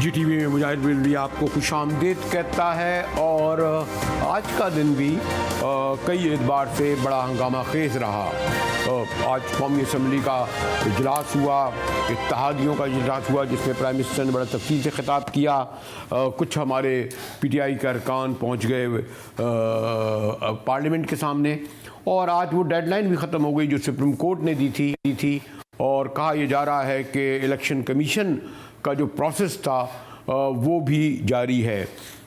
جی T V میں مجاہد بلدی آپ کو خوش آمدید کہتا ہے، اور آج کا دن بھی کئی اعتبار سے بڑا ہنگامہ خیز رہا۔ آج قومی اسمبلی کا اجلاس ہوا، اتحادیوں کا اجلاس ہوا، جس میں پرائم منسٹر نے بڑا تفصیل سے خطاب کیا۔ کچھ ہمارے پی ٹی آئی کے ارکان پہنچ گئے پارلیمنٹ کے سامنے، اور آج وہ ڈیڈ لائن بھی ختم ہو گئی جو سپریم کورٹ نے دی تھی، اور کہا یہ جا رہا ہے کہ الیکشن کمیشن کا جو پروسیس تھا وہ بھی جاری ہے۔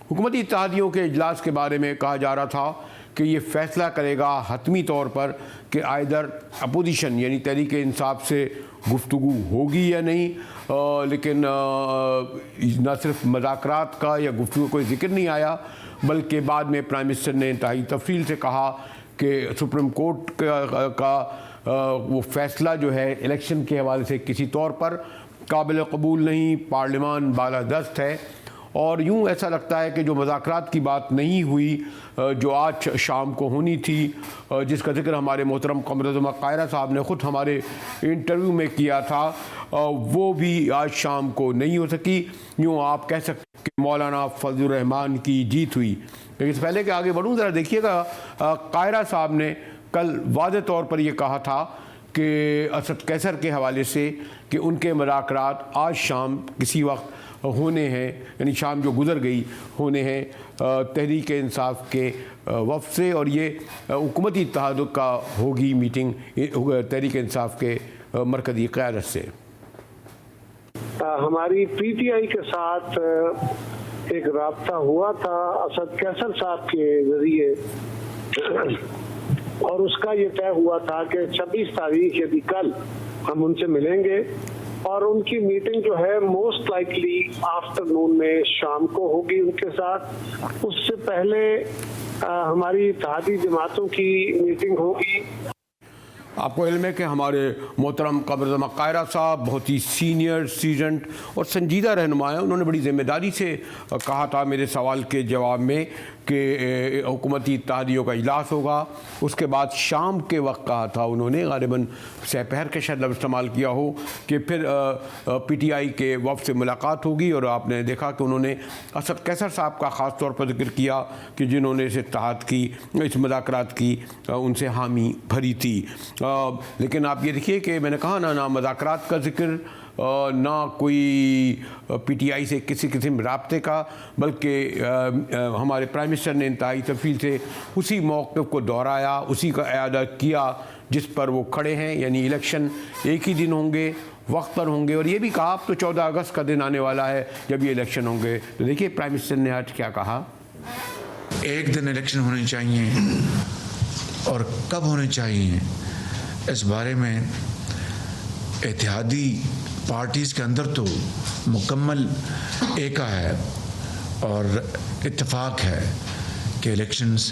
حکومتی اتحادیوں کے اجلاس کے بارے میں کہا جا رہا تھا کہ یہ فیصلہ کرے گا حتمی طور پر کہ آئدر اپوزیشن یعنی تحریک انصاف سے گفتگو ہوگی یا نہیں، لیکن نہ صرف مذاکرات کا یا گفتگو کوئی ذکر نہیں آیا، بلکہ بعد میں پرائم منسٹر نے انتہائی تفصیل سے کہا کہ سپریم کورٹ کا وہ فیصلہ جو ہے الیکشن کے حوالے سے کسی طور پر قابل قبول نہیں، پارلیمان بالادست ہے، اور یوں ایسا لگتا ہے کہ جو مذاکرات کی بات نہیں ہوئی جو آج شام کو ہونی تھی، جس کا ذکر ہمارے محترم قمر قاہرہ صاحب نے خود ہمارے انٹرویو میں کیا تھا، وہ بھی آج شام کو نہیں ہو سکی۔ یوں آپ کہہ سکتے کہ مولانا فضل الرحمان کی جیت ہوئی۔ لیکن اس پہلے کہ آگے بڑھوں ذرا دیکھیے گا، قاہرہ صاحب نے کل واضح طور پر یہ کہا تھا کہ اسد کیسر کے حوالے سے کہ ان کے مذاکرات آج شام کسی وقت ہونے ہیں، یعنی شام جو گزر گئی ہونے ہیں تحریک انصاف کے وفد سے، اور یہ حکومتی اتحاد کا ہوگی میٹنگ تحریک انصاف کے مرکزی قیادت سے۔ ہماری پی ٹی آئی کے ساتھ ایک رابطہ ہوا تھا اسد کیسر صاحب کے ذریعے، اور اس کا یہ طے ہوا تھا کہ 26 تاریخ یعنی کل ہم ان سے ملیں گے، اور ان کی میٹنگ جو ہے موسٹ لائکلی آفٹرنون میں شام کو ہوگی ان کے ساتھ۔ اس سے پہلے ہماری اتحادی جماعتوں کی میٹنگ ہوگی۔ آپ کو علم ہے کہ ہمارے محترم قمر قاہرہ صاحب بہت ہی سینئر سیزنڈ اور سنجیدہ رہنما ہیں، انہوں نے بڑی ذمہ داری سے کہا تھا میرے سوال کے جواب میں کہ حکومتی اتحادیوں کا اجلاس ہوگا، اس کے بعد شام کے وقت کہا تھا انہوں نے، غالباً سپہر کے شاید لفظ استعمال کیا ہو، کہ پھر پی ٹی آئی کے وفد سے ملاقات ہوگی، اور آپ نے دیکھا کہ انہوں نے اسد کیسر صاحب کا خاص طور پر ذکر کیا کہ جنہوں نے اس اتحاد کی، اس مذاکرات کی ان سے حامی بھری تھی۔ لیکن آپ یہ دیکھیے کہ میں نے کہا نہ مذاکرات کا ذکر، نہ کوئی پی ٹی آئی سے کسی قسم رابطے کا، بلکہ ہمارے پرائم منسٹر نے انتہائی تفصیل سے اسی موقف کو دہرایا، اسی کا اعادہ کیا جس پر وہ کھڑے ہیں، یعنی الیکشن ایک ہی دن ہوں گے، وقت پر ہوں گے، اور یہ بھی کہا اب تو 14 اگست کا دن آنے والا ہے جب یہ الیکشن ہوں گے۔ تو دیکھیے پرائم منسٹر نے آج کیا کہا۔ ایک دن الیکشن ہونے چاہیے، اور کب ہونے چاہیے اس بارے میں اتحادی پارٹیز کے اندر تو مکمل ایکا ہے اور اتفاق ہے کہ الیکشنز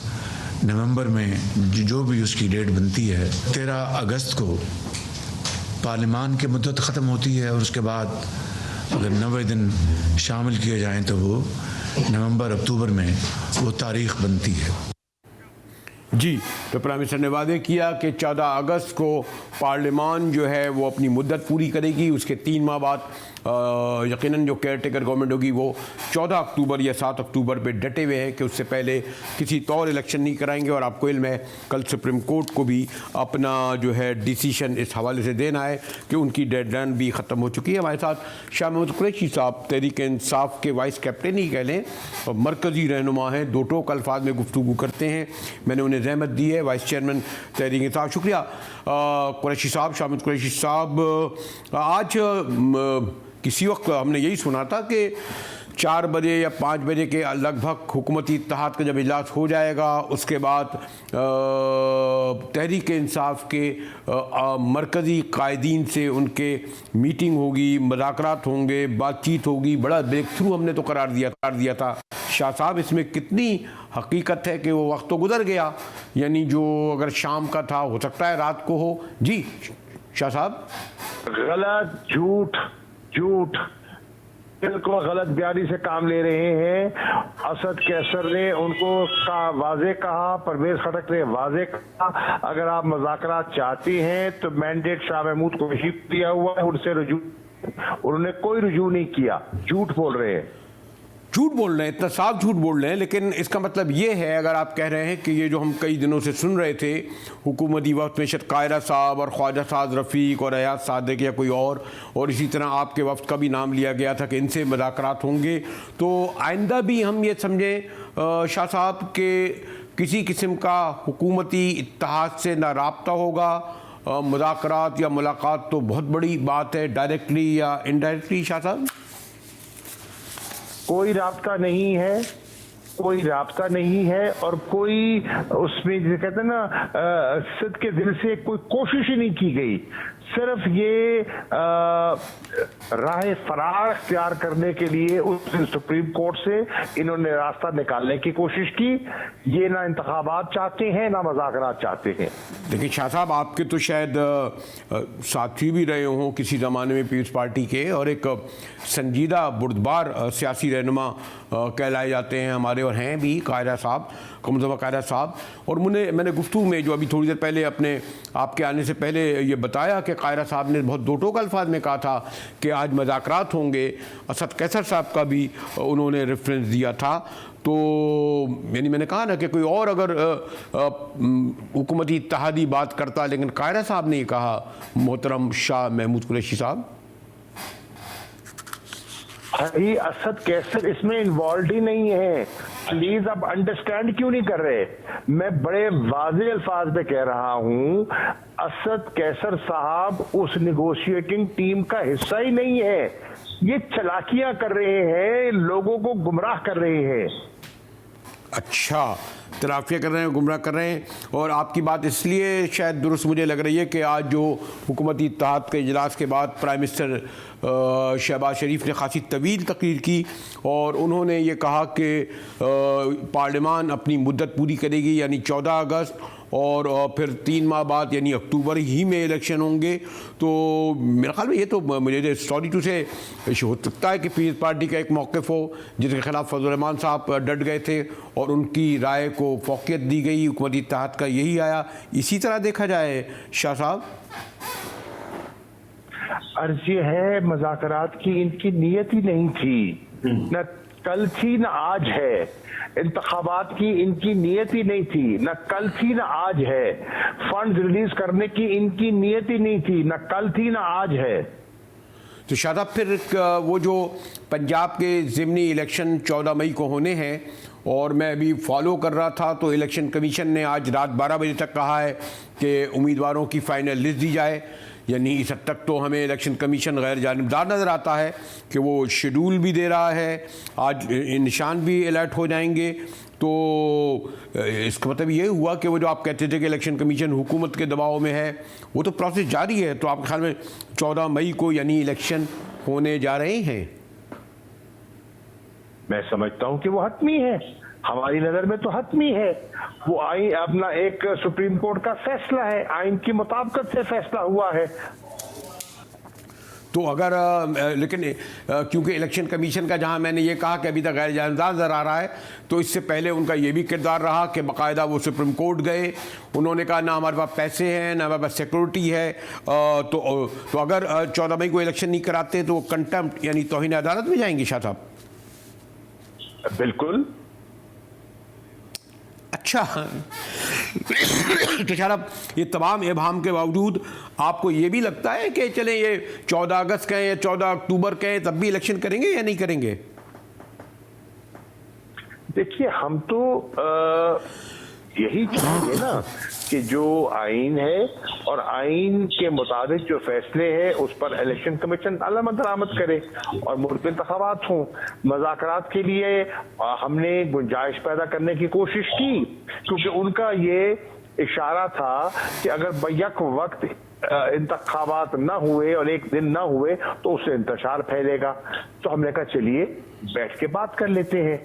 نومبر میں جو بھی اس کی ڈیٹ بنتی ہے، 13 اگست کو پارلیمان کی مدت ختم ہوتی ہے، اور اس کے بعد اگر 90 دن شامل کیے جائیں تو وہ نومبر اکتوبر میں وہ تاریخ بنتی ہے۔ جی، تو پرائم منسٹر نے وعدے کیا کہ 14 اگست کو پارلیمان جو ہے وہ اپنی مدت پوری کرے گی، اس کے 3 ماہ بعد یقیناً جو کیئر ٹیکر گورنمنٹ ہوگی وہ 14 اکتوبر یا 7 اکتوبر پہ ڈٹے ہوئے ہیں کہ اس سے پہلے کسی طور الیکشن نہیں کرائیں گے، اور آپ کو علم ہے کل سپریم کورٹ کو بھی اپنا جو ہے ڈیسیشن اس حوالے سے دینا ہے کہ ان کی ڈیڈ لائن بھی ختم ہو چکی ہے۔ ہمارے ساتھ شاہ محمود قریشی صاحب تحریک انصاف کے وائس کیپٹن ہی کہہ لیں، مرکزی رہنما ہیں، دو ٹوک الفاظ میں گفتگو کرتے ہیں، میں نے انہیں زحمت دی ہے، وائس چیئرمین تحریک انصاف۔ شکریہ قریشی صاحب، شاہ محمود قریشی صاحب۔ آج کسی وقت ہم نے یہی سنا تھا کہ 4 بجے یا 5 بجے کے لگ بھگ حکومتی اتحاد کا جب اجلاس ہو جائے گا، اس کے بعد تحریک انصاف کے مرکزی قائدین سے ان کے میٹنگ ہوگی، مذاکرات ہوں گے، بات چیت ہوگی، بڑا بریک تھرو ہم نے تو قرار دیا تھا۔ شاہ صاحب اس میں کتنی حقیقت ہے کہ وہ وقت تو گزر گیا، یعنی جو اگر شام کا تھا ہو سکتا ہے رات کو ہو؟ جی شاہ صاحب۔ غلط، جھوٹ بالکل غلط بیانی سے کام لے رہے ہیں۔ اسد کیسر نے ان کو واضح کہا، پرویز خٹک نے واضح کہا، اگر آپ مذاکرات چاہتی ہیں تو مینڈیٹ شاہ محمود قریشی کو دیا ہوا ہے، ان سے رجوع انہوں نے کوئی رجوع نہیں کیا. جھوٹ بول رہے ہیں, جھوٹ بول رہے ہیں, اتنا صاف جھوٹ بول رہے ہیں. لیکن اس کا مطلب یہ ہے, اگر آپ کہہ رہے ہیں کہ یہ جو ہم کئی دنوں سے سن رہے تھے حکومتی وفد میں شاید قاہرہ صاحب اور خواجہ سعد رفیق اور ایاز صادق یا کوئی اور اسی طرح آپ کے وفد کا بھی نام لیا گیا تھا کہ ان سے مذاکرات ہوں گے, تو آئندہ بھی ہم یہ سمجھیں شاہ صاحب کہ کسی قسم کا حکومتی اتحاد سے نہ رابطہ ہوگا؟ مذاکرات یا ملاقات تو بہت بڑی بات ہے, ڈائریکٹلی یا انڈائریکٹلی. شاہ صاحب کوئی رابطہ نہیں ہے, کوئی رابطہ نہیں ہے, اور کوئی اس میں جسے کہتے ہیں نا صدق کے دل سے کوئی کوشش ہی نہیں کی گئی. صرف یہ راہ فرار اختیار کرنے کے لیے اس دن سپریم کورٹ سے انہوں نے راستہ نکالنے کی کوشش کی. یہ نہ انتخابات چاہتے ہیں نہ مذاکرات چاہتے ہیں. دیکھیں شاہ صاحب, آپ کے تو شاید ساتھی بھی رہے ہوں کسی زمانے میں پیپلز پارٹی کے, اور ایک سنجیدہ بردبار سیاسی رہنما کہلائے جاتے ہیں ہمارے, اور ہیں بھی قاہرہ صاحب, قمر قاہرہ صاحب. اور میں نے گفتگو میں جو ابھی تھوڑی دیر پہلے آپ کے آنے سے پہلے یہ بتایا کہ قاہرہ صاحب نے بہت دو ٹوک الفاظ میں کہا تھا کہ آج مذاکرات ہوں گے. اسد قیصر صاحب کا بھی انہوں نے ریفرنس دیا تھا. تو یعنی میں نے کہا نا کہ کوئی اور اگر حکومتی اتحادی بات کرتا, لیکن قاہرہ صاحب نے یہ کہا. محترم شاہ محمود قریشی صاحب, اسد قیصر اس میں انوالوڈ ہی نہیں ہے. پلیز آپ انڈرسٹینڈ کیوں نہیں کر رہے؟ میں بڑے واضح الفاظ میں کہہ رہا ہوں, اسد قیصر صاحب اس نیگوشیٹنگ ٹیم کا حصہ ہی نہیں ہے. یہ چلاکیاں کر رہے ہیں, لوگوں کو گمراہ کر رہے ہیں. اچھا, تلافیاں کر رہے ہیں, گمراہ کر رہے ہیں. اور آپ کی بات اس لیے شاید درست مجھے لگ رہی ہے کہ آج جو حکومتی اتحاد کے اجلاس کے بعد پرائم منسٹر شہباز شریف نے خاصی طویل تقریر کی, اور انہوں نے یہ کہا کہ پارلیمان اپنی مدت پوری کرے گی, یعنی 14 اگست, اور پھر 3 ماہ بعد یعنی اکتوبر ہی میں الیکشن ہوں گے. تو میرے خیال میں یہ تو مجھے اسٹوری ٹو سے ہو سکتا ہے کہ پیپلز پارٹی کا ایک موقف ہو جس کے خلاف فضل الرحمان صاحب ڈٹ گئے تھے اور ان کی رائے کو فوقیت دی گئی, حکومتی اتحاد کا یہی آیا. اسی طرح دیکھا جائے شاہ صاحب؟ عرض یہ ہے, مذاکرات کی ان کی نیت ہی نہیں تھی, نہ کل تھی نہ آج ہے. انتخابات کی ان کی نیت ہی نہیں تھی, نہ کل تھی نہ آج ہے. فنڈز ریلیز کرنے کی ان کی نیت ہی نہیں تھی, نہ کل تھی نہ آج ہے. تو شاہ صاحب پھر وہ جو پنجاب کے ضمنی الیکشن 14 مئی کو ہونے ہیں, اور میں ابھی فالو کر رہا تھا, تو الیکشن کمیشن نے آج رات 12 بجے تک کہا ہے کہ امیدواروں کی فائنل لسٹ دی جائے. یعنی اس حد تک تو ہمیں الیکشن کمیشن غیر جانبدار نظر آتا ہے کہ وہ شیڈول بھی دے رہا ہے, آج نشان بھی الرٹ ہو جائیں گے. تو اس کا مطلب یہ ہوا کہ وہ جو آپ کہتے تھے کہ الیکشن کمیشن حکومت کے دباؤ میں ہے, وہ تو پروسیس جاری ہے. تو آپ کے خیال میں 14 مئی کو یعنی الیکشن ہونے جا رہے ہیں؟ میں سمجھتا ہوں کہ وہ حتمی ہے, ہماری نظر میں تو حتمی ہے. وہ آئین اپنا ایک سپریم کورٹ کا فیصلہ ہے, آئین کی مطابقت سے فیصلہ ہوا ہے. تو اگر لیکن کیونکہ الیکشن کمیشن کا جہاں میں نے یہ کہا کہ ابھی تک غیر جانبدار نظر آ رہا ہے, تو اس سے پہلے ان کا یہ بھی کردار رہا کہ باقاعدہ وہ سپریم کورٹ گئے, انہوں نے کہا نہ ہمارے پاس پیسے ہیں نہ ہمارے پاس سیکورٹی ہے. تو اگر 14 مئی کو الیکشن نہیں کراتے تو وہ کنٹمپٹ یعنی توہین عدالت میں جائیں گے شاہ صاحب؟ بالکل. اچھا, تو شاہ یہ تمام ابہام کے باوجود آپ کو یہ بھی لگتا ہے کہ چلیں یہ 14 اگست کہیں یا 14 اکتوبر کہیں تب بھی الیکشن کریں گے یا نہیں کریں گے؟ دیکھیے, ہم تو یہی چاہیں گے نا کہ جو آئین ہے اور آئین کے مطابق جو فیصلے ہیں اس پر الیکشن کمیشن علامت درآمد کرے اور ملک میں انتخابات ہوں. مذاکرات کے لیے ہم نے گنجائش پیدا کرنے کی کوشش کی, کیونکہ ان کا یہ اشارہ تھا کہ اگر بیک وقت انتخابات نہ ہوئے اور ایک دن نہ ہوئے تو اس سے انتشار پھیلے گا. تو ہم نے کہا چلیے بیٹھ کے بات کر لیتے ہیں.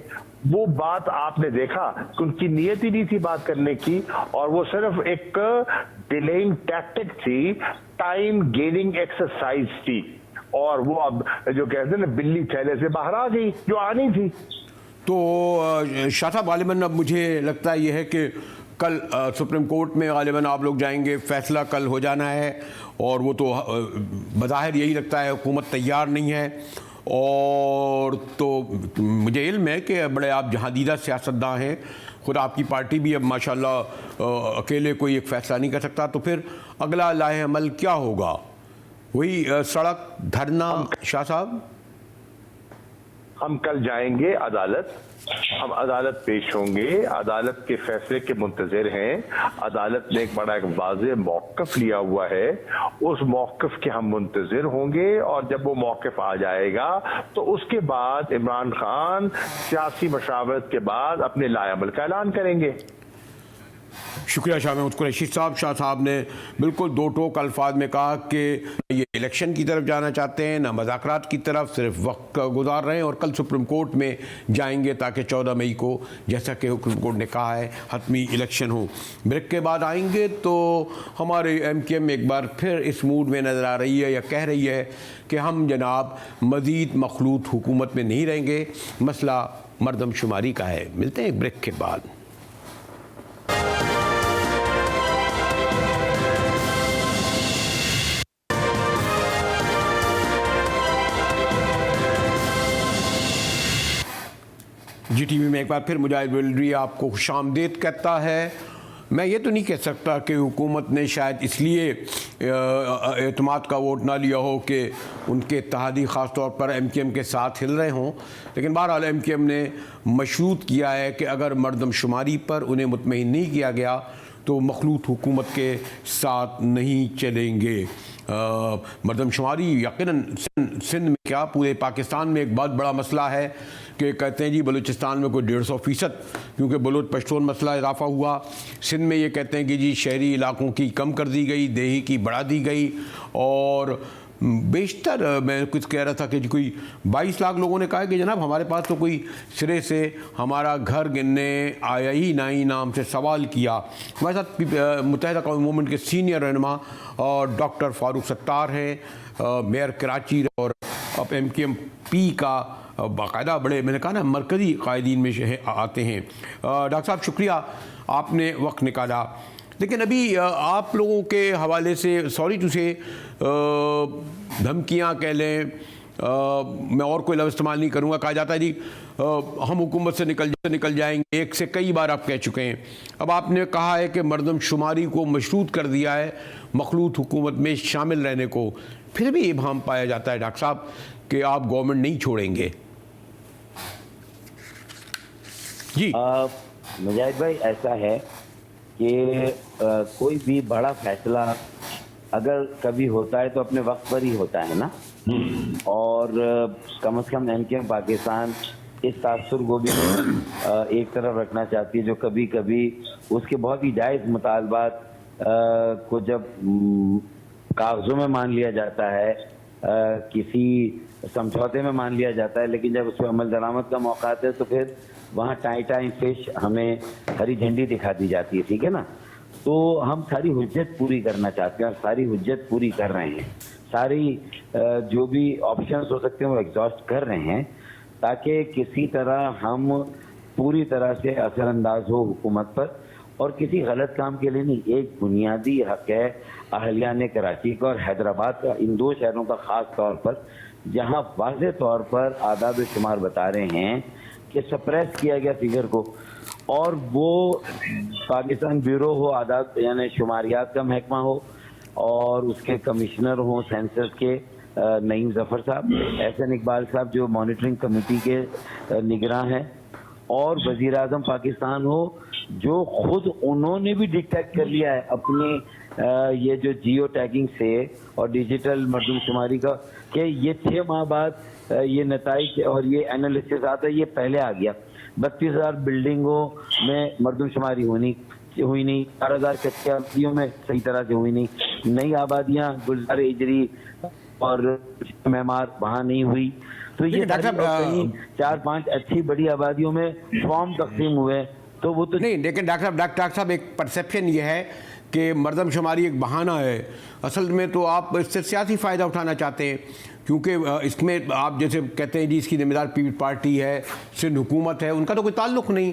وہ بات آپ نے دیکھا کہ ان کی نیت ہی نہیں تھی بات کرنے کی, اور وہ صرف ایک ڈیلیئنگ ٹیکٹک تھی, ٹائم گیننگ ایکسرسائز تھی, اور وہ اب جو کہتے ہیں نا بلی تھیلے سے باہر آ گئی جو آنی تھی. تو شاہ صاحب غالباً اب مجھے لگتا ہے یہ ہے کہ کل سپریم کورٹ میں غالباً آپ لوگ جائیں گے, فیصلہ کل ہو جانا ہے, اور وہ تو بظاہر یہی لگتا ہے حکومت تیار نہیں ہے. اور تو مجھے علم ہے کہ بڑے آپ جہاندیدہ سیاستداں ہیں, خود آپ کی پارٹی بھی اب ماشاءاللہ اکیلے کوئی ایک فیصلہ نہیں کر سکتا, تو پھر اگلا لاہ عمل کیا ہوگا؟ وہی سڑک, دھرنا؟ شاہ صاحب ہم کل جائیں گے عدالت, ہم عدالت پیش ہوں گے, عدالت کے فیصلے کے منتظر ہیں. عدالت نے ایک بڑا ایک واضح موقف لیا ہوا ہے, اس موقف کے ہم منتظر ہوں گے, اور جب وہ موقف آ جائے گا تو اس کے بعد عمران خان سیاسی مشاورت کے بعد اپنے لائے عمل کا اعلان کریں گے. شکریہ شاہ محمود قریشی صاحب. شاہ صاحب نے بالکل دو ٹوک الفاظ میں کہا کہ یہ الیکشن کی طرف جانا چاہتے ہیں, نہ مذاکرات کی طرف, صرف وقت گزار رہے ہیں, اور کل سپریم کورٹ میں جائیں گے تاکہ 14 مئی کو, جیسا کہ سپریم کورٹ نے کہا ہے, حتمی الیکشن ہو. بریک کے بعد آئیں گے تو ہمارے MKM ایک بار پھر اس موڈ میں نظر آ رہی ہے یا کہہ رہی ہے کہ ہم جناب مزید مخلوط حکومت میں نہیں رہیں گے, مسئلہ مردم شماری کا ہے. ملتے ہیں ایک بریک کے بعد. جی ٹی وی میں ایک بار پھر مجاہد ویلڈری آپ کو خوش آمدید کہتا ہے. میں یہ تو نہیں کہہ سکتا کہ حکومت نے شاید اس لیے اعتماد کا ووٹ نہ لیا ہو کہ ان کے اتحادی خاص طور پر MKM کے ساتھ ہل رہے ہوں, لیکن بہرحال MKM نے مشروط کیا ہے کہ اگر مردم شماری پر انہیں مطمئن نہیں کیا گیا تو مخلوط حکومت کے ساتھ نہیں چلیں گے. مردم شماری یقیناً سندھ میں کیا پورے پاکستان میں ایک بہت بڑا مسئلہ ہے کہ کہتے ہیں جی بلوچستان میں کوئی 150% کیونکہ بلوچ پشتون مسئلہ اضافہ ہوا, سندھ میں یہ کہتے ہیں کہ جی شہری علاقوں کی کم کر دی گئی, دیہی کی بڑھا دی گئی, اور بیشتر میں کچھ کہہ رہا تھا کہ کوئی 22 لاکھ لوگوں نے کہا کہ جناب ہمارے پاس تو کوئی سرے سے ہمارا گھر گننے آیا ہی نہیں, نام سے سوال کیا. ہمارے ساتھ متحدہ قومی موومنٹ کے سینئر رہنما ڈاکٹر فاروق ستار ہیں, میئر کراچی, اور اب MKM پی کا باقاعدہ بڑے, میں نے کہا نا, مرکزی قائدین میں آتے ہیں. ڈاکٹر صاحب شکریہ, آپ نے وقت نکالا. لیکن ابھی آپ لوگوں کے حوالے سے, سوری ٹو سے, دھمکیاں کہہ لیں, میں اور کوئی لفظ استعمال نہیں کروں گا, کہا جاتا ہے جی ہم حکومت سے نکل جائیں گے, ایک سے کئی بار آپ کہہ چکے ہیں. اب آپ نے کہا ہے کہ مردم شماری کو مشروط کر دیا ہے مخلوط حکومت میں شامل رہنے کو, پھر بھی ابہام پایا جاتا ہے ڈاکٹر صاحب کہ آپ گورنمنٹ نہیں چھوڑیں گے. جی مجاہد بھائی, ایسا ہے کہ کوئی بھی بڑا فیصلہ اگر کبھی ہوتا ہے تو اپنے وقت پر ہی ہوتا ہے نا, اور کم از کم MKM پاکستان اس تاثر کو بھی ایک طرف رکھنا چاہتی ہے جو کبھی کبھی اس کے بہت ہی جائز مطالبات کو جب کاغذوں میں مان لیا جاتا ہے, کسی سمجھوتے میں مان لیا جاتا ہے, لیکن جب اس پہ عمل درآمد کا موقع آتا ہے تو پھر وہاں ٹائم فش ہمیں ہری جھنڈی دکھا دی جاتی ہے. ٹھیک ہے نا, تو ہم ساری حجت پوری کرنا چاہتے ہیں اور ساری حجت پوری کر رہے ہیں, ساری جو بھی آپشنز ہو سکتے ہیں وہ ایگزاسٹ کر رہے ہیں, تاکہ کسی طرح ہم پوری طرح سے اثر انداز ہو حکومت پر, اور کسی غلط کام کے لیے نہیں. ایک بنیادی حق ہے اہلیان کراچی کا اور حیدرآباد کا, ان دو شہروں کا خاص طور پر, جہاں واضح طور پر اعداد و شمار بتا رہے ہیں کہ سپریس کیا گیا فگر کو, اور وہ پاکستان بیورو ہو اعداد یعنی شماریات کا محکمہ ہو, اور اس کے کمشنر ہوں سینسس کے نعیم ظفر صاحب, احسن اقبال صاحب جو مانیٹرنگ کمیٹی کے نگراں ہیں, اور وزیر اعظم پاکستان ہو جو خود انہوں نے بھی ڈیٹیکٹ کر لیا ہے اپنی یہ جو جیو ٹیگنگ سے اور ڈیجیٹل مردم شماری کا کہ یہ 6 ماہ بعد یہ نتائج اور یہ انالیسس آتا ہے, یہ پہلے آ گیا. 32,000 بلڈنگوں میں مردم شماری ہوئی نہیں, 4,000 کچے آبادیوں میں صحیح طرح سے ہوئی نہیں, نئی آبادیاں گلزار اجری اور معمار وہاں نہیں ہوئی. تو یہ 4-5 اچھی بڑی آبادیوں میں فارم تقسیم ہوئے, تو وہ تو نہیں. لیکن ڈاکٹر صاحب ایک پرسیپشن یہ ہے کہ مردم شماری ایک بہانہ ہے, اصل میں تو آپ اس سے سیاسی فائدہ اٹھانا چاہتے ہیں, کیونکہ اس میں آپ جیسے کہتے ہیں جی اس کی ذمہ دار پیپلز پارٹی ہے, سندھ حکومت ہے, ان کا تو کوئی تعلق نہیں.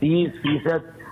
30%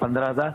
15,000,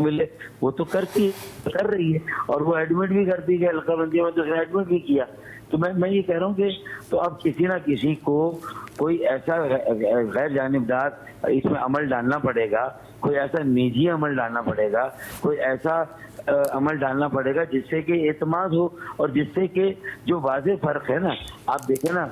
ملے وہ تو کر رہی ہے, اور وہ ایڈمٹ بھی کرتی ہے, حلقہ بندی میں تو ایڈمٹ بھی کیا. تو میں یہ کہہ رہا ہوں کہ تو اب کسی نہ کسی کو کوئی ایسا غیر جانبدار اس میں عمل ڈالنا پڑے گا, کوئی ایسا نجی عمل ڈالنا پڑے گا, کوئی ایسا عمل ڈالنا پڑے گا جس سے کہ اعتماد ہو, اور جس سے کہ جو واضح فرق ہے نا, آپ دیکھیں نا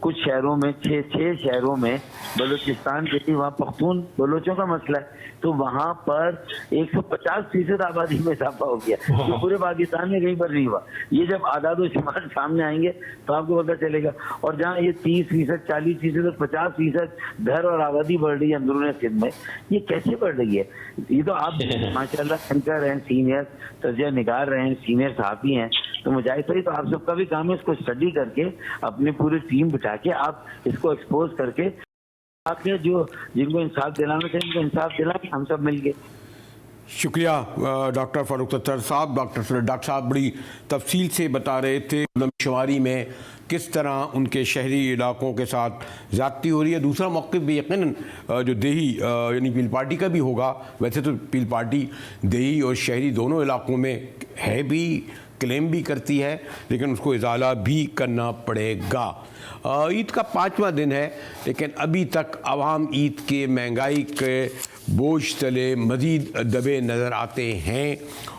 کچھ شہروں میں 6 شہروں میں بلوچستان کے وہاں پختون بلوچوں کا مسئلہ ہے, تو وہاں پر 150% آبادی میں اضافہ ہو گیا جو پورے پاکستان میں کہیں پر نہیں ہوا. یہ جب اعداد و شمار سامنے آئیں گے تو آپ کو پتہ چلے گا. اور جہاں یہ 30%, 40% اور 50% گھر اور آبادی بڑھ رہی ہے اندرون سندھ میں, یہ کیسے بڑھ رہی ہے؟ یہ تو آپ ماشاء اللہ سینکر ہیں, سینئر تجزیہ نگار رہے ہیں, سینئر صحافی ہیں, تو مجاہد بھائی تو آپ سب کا بھی کام ہے اس کو اسٹڈی کر کے اپنی پوری ٹیم بٹھا کے آپ اس کو ایکسپوز کر کے آپ نے جو جن کو انصاف دلانا چاہیے ان کو انصاف دلائیں, ہم سب مل کے. شکریہ ڈاکٹر فاروق ستار صاحب. ڈاکٹر صاحب بڑی تفصیل سے بتا رہے تھے شماری میں کس طرح ان کے شہری علاقوں کے ساتھ زیادتی ہو رہی ہے. دوسرا موقف بھی یقیناً جو دیہی یعنی پیل پارٹی کا بھی ہوگا. ویسے تو پیل پارٹی دیہی اور شہری دونوں علاقوں میں ہے بھی, کلیم بھی کرتی ہے, لیکن اس کو ازالہ بھی کرنا پڑے گا. عید کا 5واں دن ہے, لیکن ابھی تک عوام عید کے مہنگائی کے بوجھ تلے مزید دبے نظر آتے ہیں,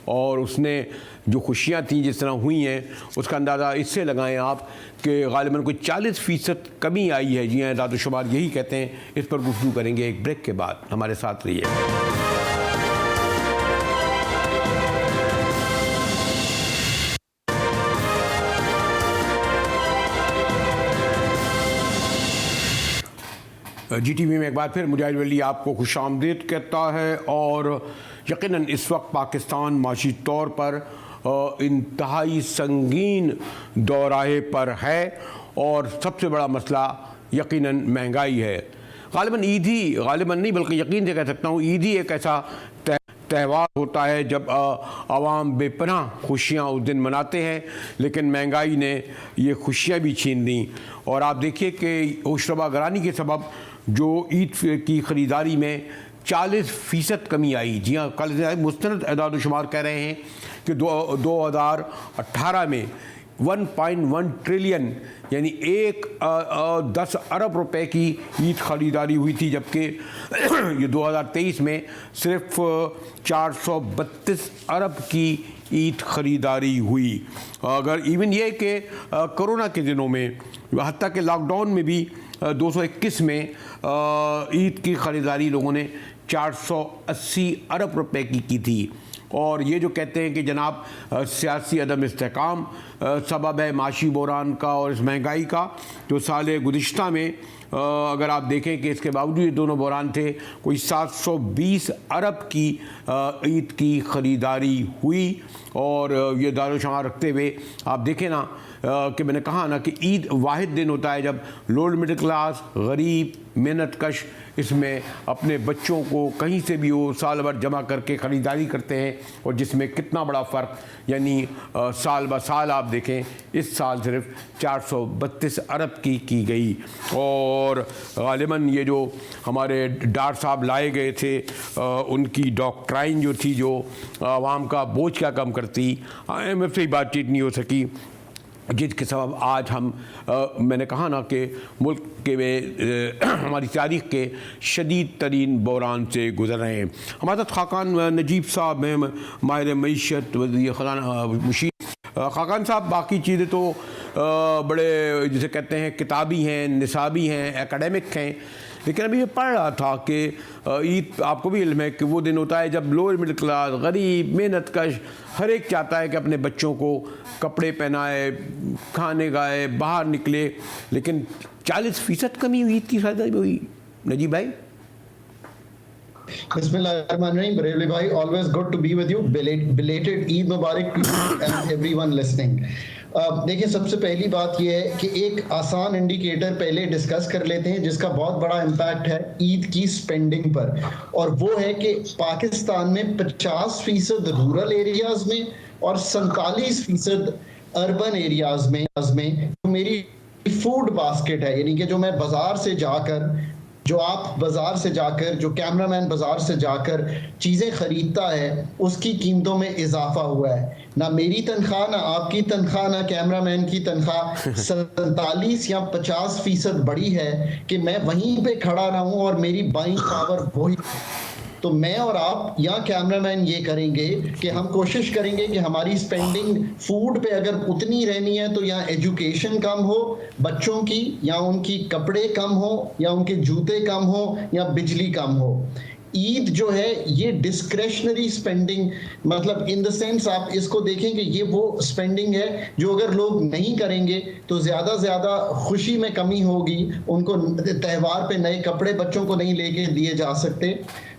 اور اس نے جو خوشیاں تھیں جس طرح ہوئی ہیں اس کا اندازہ اس سے لگائیں آپ کہ غالباً کوئی 40% کمی آئی ہے. جی ہاں, اعداد و شمار یہی کہتے ہیں. اس پر گفتگو کریں گے ایک بریک کے بعد. ہمارے ساتھ رہیے. جی ٹی وی میں ایک بار پھر مجاہد ولی آپ کو خوش آمدید کہتا ہے. اور یقیناً اس وقت پاکستان معاشی طور پر انتہائی سنگین دوراہے پر ہے, اور سب سے بڑا مسئلہ یقیناً مہنگائی ہے. غالباً عید ہی, غالباً نہیں بلکہ یقین سے کہہ سکتا ہوں, عید ہی ایک ایسا تہوار ہوتا ہے جب عوام بے پناہ خوشیاں اس دن مناتے ہیں, لیکن مہنگائی نے یہ خوشیاں بھی چھین دیں. اور آپ دیکھیے کہ ہوشربا گرانی کے سبب جو عید کی خریداری میں 40% کمی آئی. جی ہاں, کل مستند اعداد و شمار کہہ رہے ہیں کہ 2018 میں 1.1 ٹریلین یعنی 10 ارب روپے کی عید خریداری ہوئی تھی, جبکہ یہ 2023 میں صرف 432 ارب کی عید خریداری ہوئی. اگر ایون یہ کہ کرونا کے دنوں میں حتیٰ کہ لاک ڈاؤن میں بھی 221 میں عید کی خریداری لوگوں نے 480 ارب روپے کی تھی. اور یہ جو کہتے ہیں کہ جناب سیاسی عدم استحکام سبب ہے معاشی بحران کا اور اس مہنگائی کا, جو سال گزشتہ میں اگر آپ دیکھیں کہ اس کے باوجود یہ دونوں بحران تھے, کوئی 720 ارب کی عید کی خریداری ہوئی. اور یہ دار و شمار رکھتے ہوئے آپ دیکھیں نا کہ میں نے کہا نا کہ عید واحد دن ہوتا ہے جب لوور مڈل کلاس, غریب, محنت کش اس میں اپنے بچوں کو کہیں سے بھی وہ سال بھر جمع کر کے خریداری کرتے ہیں, اور جس میں کتنا بڑا فرق, یعنی سال بہ سال آپ دیکھیں اس سال صرف 432 ارب کی گئی. اور غالباً یہ جو ہمارے ڈار صاحب لائے گئے تھے ان کی ڈاکٹرائن جو تھی جو عوام کا بوجھ کیا کم کرتی, IMF سے ہی بات چیت نہیں ہو سکی, جس کے سبب آج ہم میں نے کہا نا کہ ملک کے ہماری تاریخ کے شدید ترین بحران سے گزر رہے ہیں. ہمارے ساتھ خاقان نجیب صاحب ہیں, ماہر معیشت, وزیر خزانہ مشیر. خاقان صاحب, باقی چیزیں تو بڑے جسے کہتے ہیں کتابی ہیں, نصابی ہیں, ایکڈیمک ہیں, لیکن ابھی یہ پڑھ رہا تھا کہ عید آپ کو بھی علم ہے کہ وہ دن ہوتا ہے جب لوور مڈل کلاس, غریب, محنت کش ہر ایک چاہتا ہے کہ اپنے بچوں کو کپڑے پہنائے, کھانے گائے, باہر نکلے, لیکن 40% کمی عید کی خریداری میں ہوئی. نجیب بھائی. بسم اللہ الرحمن الرحیم. بریلی بھائی, always good to be with you. Belated Eid Mubarak to you and everyone listening. دیکھیں, سب سے پہلی بات یہ ہے کہ ایک آسان انڈیکیٹر پہلے ڈسکس کر لیتے ہیں جس کا بہت بڑا امپیکٹ ہے عید کی سپینڈنگ پر, اور وہ ہے کہ پاکستان میں 50% رورل ایریاز میں اور 47% اربن ایریاز میں میری فوڈ باسکٹ ہے, یعنی کہ جو میں بازار سے جا کر جو آپ بازار سے جا کر, جو کیمرہ مین بازار سے جا کر چیزیں خریدتا ہے, اس کی قیمتوں میں اضافہ ہوا ہے. نہ میری تنخواہ, نہ آپ کی تنخواہ, نہ کیمرہ مین کی تنخواہ 47 یا 50% بڑی ہے کہ میں وہیں پہ کھڑا رہوں اور میری بائنگ پاور وہی. تو میں اور آپ یا کیمرہ مین یہ کریں گے کہ ہم کوشش کریں گے کہ ہماری سپینڈنگ فوڈ پہ اگر اتنی رہنی ہے تو یا ایجوکیشن کم ہو بچوں کی, یا ان کی کپڑے کم ہو, یا ان کے جوتے کم ہو, یا بجلی کم ہو. عید جو ہے یہ ڈسکریشنری سپینڈنگ, مطلب ان دا سینس آپ اس کو دیکھیں کہ یہ وہ سپینڈنگ ہے جو اگر لوگ نہیں کریں گے تو زیادہ زیادہ خوشی میں کمی ہوگی. ان کو تہوار پہ نئے کپڑے بچوں کو نہیں لے کے دیے جا سکتے.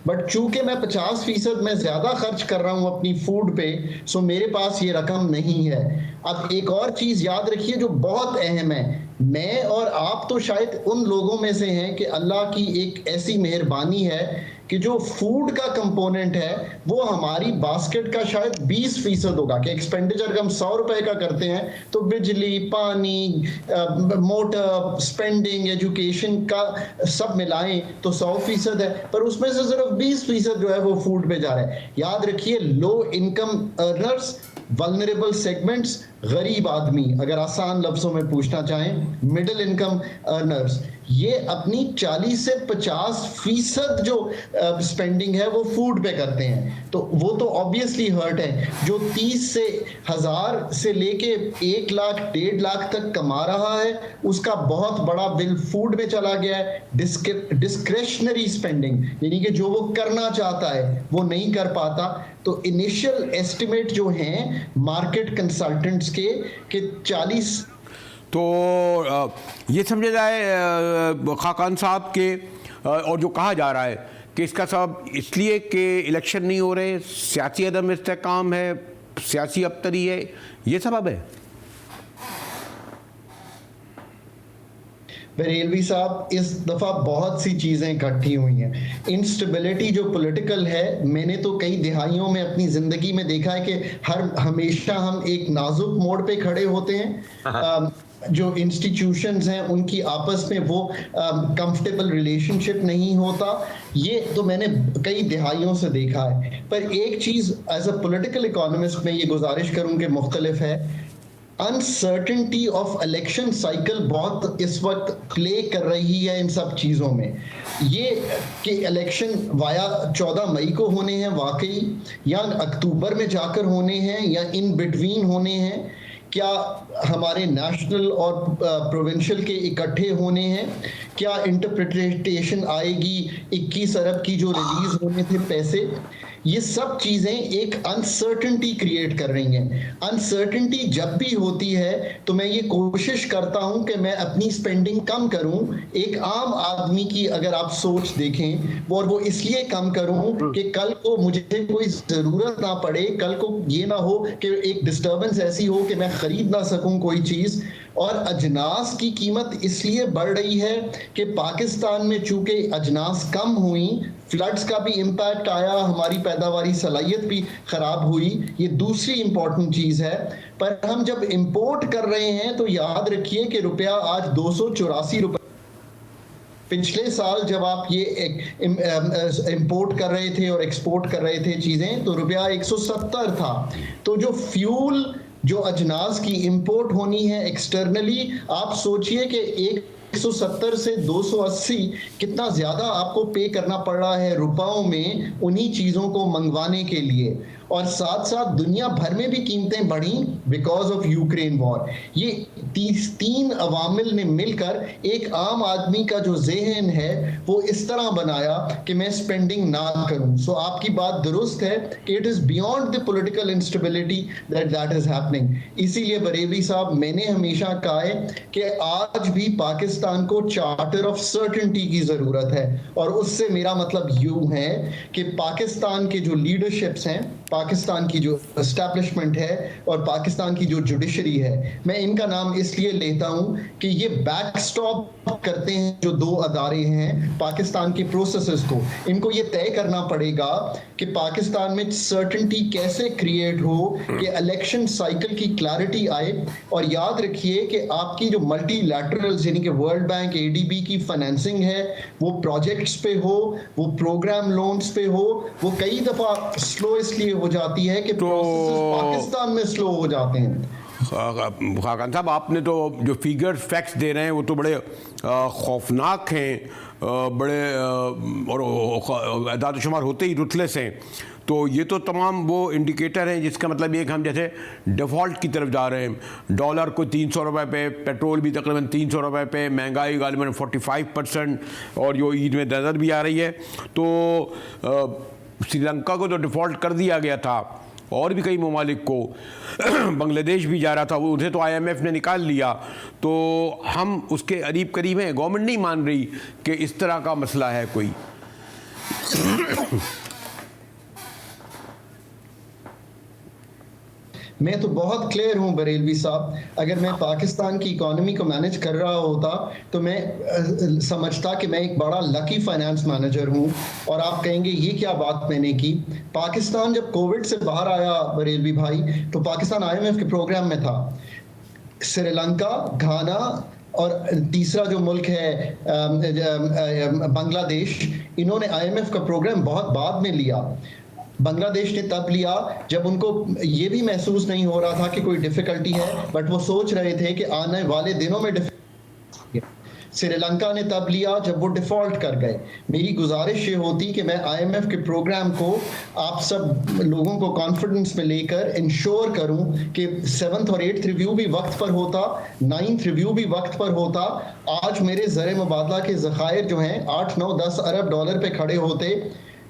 بٹ چونکہ میں 50% میں زیادہ خرچ کر رہا ہوں اپنی فوڈ پہ, سو میرے پاس یہ رقم نہیں ہے. اب ایک اور چیز یاد رکھیے جو بہت اہم ہے, میں اور آپ تو شاید ان لوگوں میں سے ہیں کہ اللہ کی ایک ایسی مہربانی ہے کہ جو فوڈ کا کمپوننٹ ہے وہ ہماری باسکٹ کا شاید 20% ہوگا. کہ ایکسپینڈیچر ہم 100 روپے کا کرتے ہیں تو بجلی, پانی, موٹر, سپینڈنگ, ایجوکیشن کا سب ملائیں تو 100% ہے, پر اس میں سے صرف 20% جو ہے وہ فوڈ پہ جا رہا ہے. یاد رکھیے low income earners, vulnerable segments, غریب آدمی, اگر آسان لفظوں میں پوچھنا چاہیں مڈل انکم ارنرز, یہ اپنی 40 سے 50% جو سپینڈنگ ہے وہ فوڈ پہ کرتے ہیں. تو وہ تو آبویسلی ہرٹ ہے. جو 30 سے 1000 سے لے کے 1 لاکھ 1.5 لاکھ تک کما رہا ہے اس کا بہت بڑا بل فوڈ میں چلا گیا ہے. ڈسکریشنری سپینڈنگ, یعنی کہ جو وہ کرنا چاہتا ہے وہ نہیں کر پاتا. تو انیشل ایسٹیمیٹ جو ہیں مارکیٹ کنسلٹنٹس کے کہ 40. تو یہ سمجھا جائے خاقان صاحب کے, اور جو کہا جا رہا ہے کہ اس کا سبب اس لیے کہ الیکشن نہیں ہو رہے, سیاسی عدم استحکام ہے, سیاسی ابتری ہے, یہ سبب ہے؟ بریلوی صاحب اس دفعہ بہت سی چیزیں اکٹھی ہوئی ہیں. انسٹیبلٹی جو پولیٹیکل ہے, میں نے تو کئی دہائیوں میں اپنی زندگی میں دیکھا ہے کہ ہمیشہ ہم ایک نازک موڑ پہ کھڑے ہوتے ہیں. جو انسٹیٹیوشنز ہیں ان کی آپس میں وہ کمفرٹیبل ریلیشن شپ نہیں ہوتا. یہ تو میں نے کئی دہائیوں سے دیکھا ہے. پر ایک چیز ایز اے پولیٹیکل اکانومسٹ میں یہ گزارش کروں کہ مختلف ہے. انسرٹنٹی آف الیکشن سائیکل بہت اس وقت پلے کر رہی ہے ان سب چیزوں میں. یہ کہ الیکشن وایا 14 مئی کو ہونے ہیں واقعی, یا اکتوبر میں جا کر ہونے ہیں, یا ان بٹوین ہونے ہیں, کیا ہمارے نیشنل اور پروونشل کے اکٹھے ہونے ہیں, کیا انٹرپریٹیشن آئے گی 21 ارب کی جو ریلیز ہونے تھے پیسے. یہ سب چیزیں ایک انسرٹنٹی کریٹ کر رہی ہیں. انسرٹنٹی جب بھی ہوتی ہے تو میں یہ کوشش کرتا ہوں کہ میں اپنی سپینڈنگ کم کروں. ایک عام آدمی کی اگر آپ سوچ دیکھیں, اور وہ اس لیے کم کروں کہ کل کو مجھے کوئی ضرورت نہ پڑے, کل کو یہ نہ ہو کہ ایک ڈسٹربنس ایسی ہو کہ میں خرید نہ سکوں کوئی چیز. اور اجناس کی قیمت اس لیے بڑھ رہی ہے کہ پاکستان میں چونکہ اجناس کم ہوئیں, فلڈز کا بھی امپیکٹ آیا, ہماری پیداواری صلاحیت بھی خراب ہوئی. یہ دوسری امپورٹنٹ چیز ہے. پر ہم جب امپورٹ کر رہے ہیں تو یاد رکھیے کہ روپیہ آج 284 روپے. پچھلے سال جب آپ یہ امپورٹ کر رہے تھے اور ایکسپورٹ کر رہے تھے چیزیں تو روپیہ 170 تھا. تو جو فیول جو اجناس کی امپورٹ ہونی ہے ایکسٹرنلی, آپ سوچئے کہ 170 سے 280 کتنا زیادہ آپ کو پے کرنا پڑ رہا ہے روپاؤں میں انہی چیزوں کو منگوانے کے لیے. اور ساتھ ساتھ دنیا بھر میں بھی قیمتیں بڑھیں بیکاز آف یوکرین وار. یہ 3 عوامل نے مل کر ایک عام آدمی کا جو ذہن ہے وہ اس طرح بنایا کہ میں سپینڈنگ نہ کروں. سو آپ کی بات درست ہے کہ it is beyond the political instability that is happening. اسی لیے بریلوی صاحب میں نے ہمیشہ کہا ہے کہ آج بھی پاکستان کو چارٹر آف سرٹنٹی کی ضرورت ہے. اور اس سے میرا مطلب یوں ہے کہ پاکستان کے جو لیڈرشپس ہیں پاکستان کی جو اسٹیبلشمنٹ ہے اور پاکستان کی جو جوڈیشری ہے، میں ان کا نام اس لیے لیتا ہوں کہ یہ بیک سٹاپ کرتے ہیں جو دو ادارے ہیں پاکستان کے پروسیسز کو. ان کو یہ طے کرنا پڑے گا کہ پاکستان میں سرٹنٹی کیسے کریٹ ہو کہ الیکشن سائیکل کی کلیئرٹی آئے. اور یاد رکھیے کہ آپ کی جو ملٹی لیٹرلز یعنی کہ ورلڈ بینک ADB کی فائنینسنگ ہے وہ پروجیکٹس پہ ہو، وہ پروگرام لونز پہ ہو، وہ کئی دفعہ سلو اس لیے ہو جاتی ہے کہ پروسیسز پاکستان میں سلو ہو جاتے ہیں. خاقان صاحب، آپ نے تو جو فیگر فیکٹس دے رہے ہیں وہ تو بڑے خوفناک ہیں، بڑے اور اعداد و شمار ہوتے ہی رتلس ہیں. تو یہ تو تمام وہ انڈیکیٹر ہیں جس کا مطلب یہ کہ ہم جیسے ڈیفالٹ کی طرف جا رہے ہیں. ڈالر کو 300 روپے پہ، پیٹرول بھی تقریباً 300 روپے پہ، مہنگائی غالباً 45%، اور جو عید میں نظر بھی آ رہی ہے. تو سری لنکا کو تو ڈیفالٹ کر دیا گیا تھا، اور بھی کئی ممالک کو، بنگلہ دیش بھی جا رہا تھا، اسے تو IMF نے نکال لیا. تو ہم اس کے قریب ہیں. گورنمنٹ نہیں مان رہی کہ اس طرح کا مسئلہ ہے کوئی. میں تو بہت کلیئر ہوں بریلوی صاحب، اگر میں پاکستان کی اکانومی کو مینج کر رہا ہوتا تو میں سمجھتا کہ میں ایک بڑا لکی فائنانس مینیجر ہوں. اور آپ کہیں گے یہ کیا بات میں نے کی. پاکستان جب کووڈ سے باہر آیا بریلوی بھائی تو پاکستان IMF کے پروگرام میں تھا. سری لنکا، گھانا اور تیسرا جو ملک ہے بنگلہ دیش، انہوں نے IMF کا پروگرام بہت بعد میں لیا. بنگلہ دیش نے تب لیا جب ان کو یہ بھی محسوس نہیں ہو رہا تھا کہ کوئی ڈیفیکلٹی ہے، بٹ وہ سوچ رہے تھے کہ آنے والے دنوں میں سری لنکا نے تب لیا جب وہ ڈیفالٹ کر گئے. میری گزارش یہ ہوتی کہ میں IMF کے پروگرام کو آپ سب لوگوں کو کانفیڈنس میں لے کر انشور کروں کہ 7th اور 8th ریویو بھی وقت پر ہوتا، 9th ریویو بھی وقت پر ہوتا. آج میرے زر مبادلہ کے ذخائر جو ہیں 8، 9، 10 ارب ڈالر پہ کھڑے ہوتے.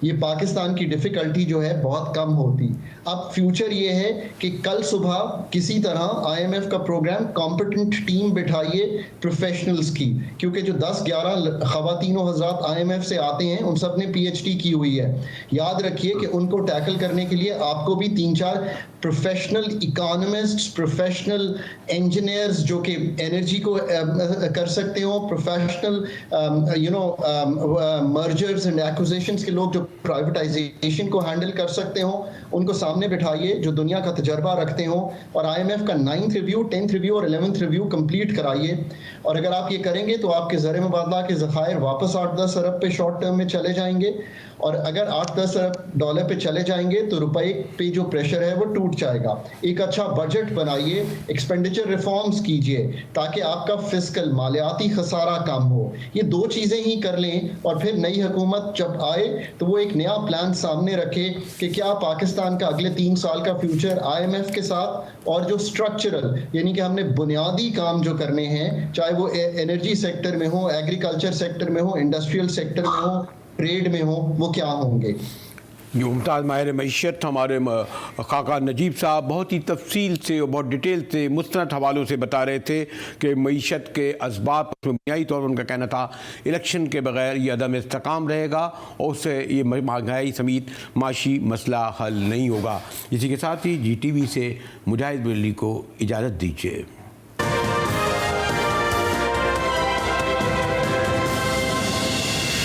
یہ پاکستان کی ڈیفیکلٹی جو ہے بہت کم ہوتی. اب فیوچر یہ ہے کہ کل صبح کسی طرح IMF کا پروگرام کمپیٹنٹ ٹیم بٹھائیے پروفیشنلز کی، کیونکہ جو 10-11 خواتین و حضرات IMF سے آتے ہیں ان سب نے PhD کی ہوئی ہے. یاد رکھیے کہ ان کو ٹیکل کرنے کے لیے آپ کو بھی 3-4 پروفیشنل اکانومسٹ، پروفیشنل انجینئرز جو کہ انرجی کو کر سکتے ہوں، پروفیشنل مرجرز اینڈ ایکوزیشنز کے لوگ جو پرائیویٹائزیشن کو ہینڈل کر سکتے ہوں، ان کو سامنے بٹھائیے جو دنیا کا تجربہ رکھتے ہوں، اور IMF کا 9th ریویو، 10th ریویو اور 11th ریویو کمپلیٹ کرائیے. اور اگر آپ یہ کریں گے تو آپ کے زر مبادلہ کے ذخائر واپس 8-10 ارب پہ شارٹ ٹرم میں چلے جائیں گے. اور اگر 8-10 ارب ڈالر پہ چلے جائیں گے تو روپے پہ جو پریشر ہے وہ ٹوٹ جائے گا. ایک اچھا بجٹ بنائیے، ایکسپینڈیچر ریفارمز کیجئے تاکہ آپ کا فسکل مالیاتی خسارہ کم ہو. یہ 2 چیزیں ہی کر لیں اور پھر نئی حکومت جب آئے تو وہ ایک نیا پلان سامنے رکھے کہ کیا پاکستان کا اگلے 3 سال کا فیوچر IMF کے ساتھ، اور جو سٹرکچرل یعنی کہ ہم نے بنیادی کام جو کرنے ہیں، چاہے وہ انرجی سیکٹر میں ہو، ایگریکلچر سیکٹر میں ہو، انڈسٹریل سیکٹر میں ہو، ٹریڈ میں ہو، وہ کیا ہوں گے. جو ممتاز ماہر معیشت ہمارے خاقان نجیب صاحب بہت ہی تفصیل سے اور بہت ڈیٹیل سے مستند حوالوں سے بتا رہے تھے کہ معیشت کے اسباب، بنیادی طور پر ان کا کہنا تھا الیکشن کے بغیر یہ عدم استحکام رہے گا اور اس سے یہ مہنگائی سمیت معاشی مسئلہ حل نہیں ہوگا. اسی کے ساتھ ہی GTV سے مجاہد بریلوی کو اجازت دیجیے.